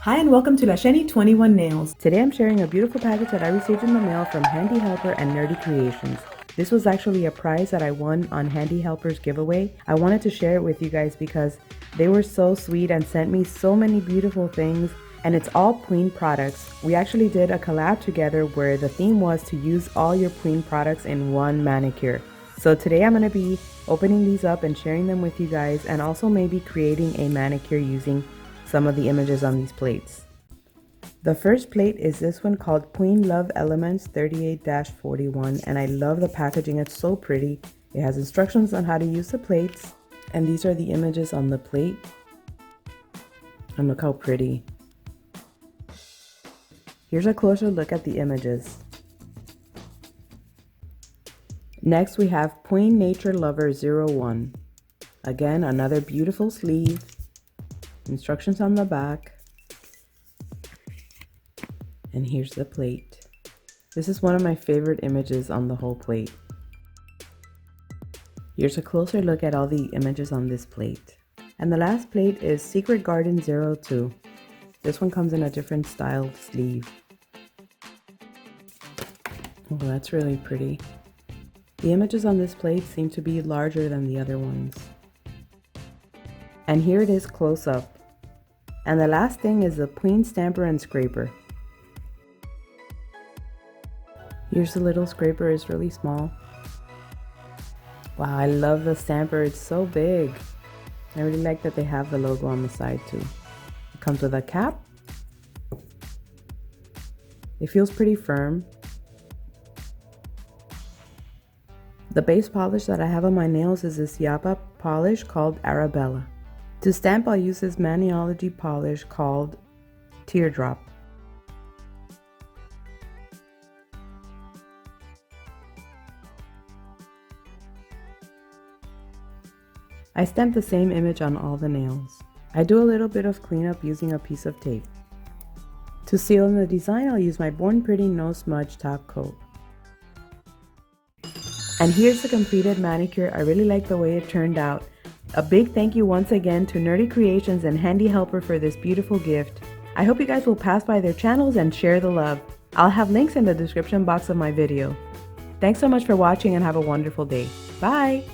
Hi and welcome to LaShenny21Nails. Today I'm sharing a beautiful package that I received in the mail from Handy Helper and Nerdy Creations. This was actually a prize that I won on Handy Helper's giveaway. I wanted to share it with you guys because they were so sweet and sent me so many beautiful things, and it's all Pueen products. We actually did a collab together where the theme was to use all your Pueen products in one manicure. So today I'm going to be opening these up and sharing them with you guys, and also maybe creating a manicure using some of the images on these plates. The first plate is this one called Pueen Love Elements 38-41, and I love the packaging. It's so pretty. It has instructions on how to use the plates, and these are the images on the plate. And look how pretty. Here's a closer look at the images. Next we have Pueen Nature Lover 01. Again, another beautiful sleeve. Instructions on the back. And here's the plate. This is one of my favorite images on the whole plate. Here's a closer look at all the images on this plate. And the last plate is Secret Garden 02. This one comes in a different style sleeve. Oh, that's really pretty. The images on this plate seem to be larger than the other ones. And here it is close up. And the last thing is the Pueen Stamper and Scraper. Here's the little scraper, it's really small. Wow, I love the stamper, it's so big. I really like that they have the logo on the side too. It comes with a cap. It feels pretty firm. The base polish that I have on my nails is this Yappa polish called Arabella. To stamp, I'll use this Maniology polish called Teardrop. I stamp the same image on all the nails. I do a little bit of cleanup using a piece of tape. To seal in the design, I'll use my Born Pretty No Smudge top coat. And here's the completed manicure. I really like the way it turned out. A big thank you once again to Nerdy Creations and Handy Helper for this beautiful gift. I hope you guys will pass by their channels and share the love. I'll have links in the description box of my video. Thanks so much for watching and have a wonderful day. Bye!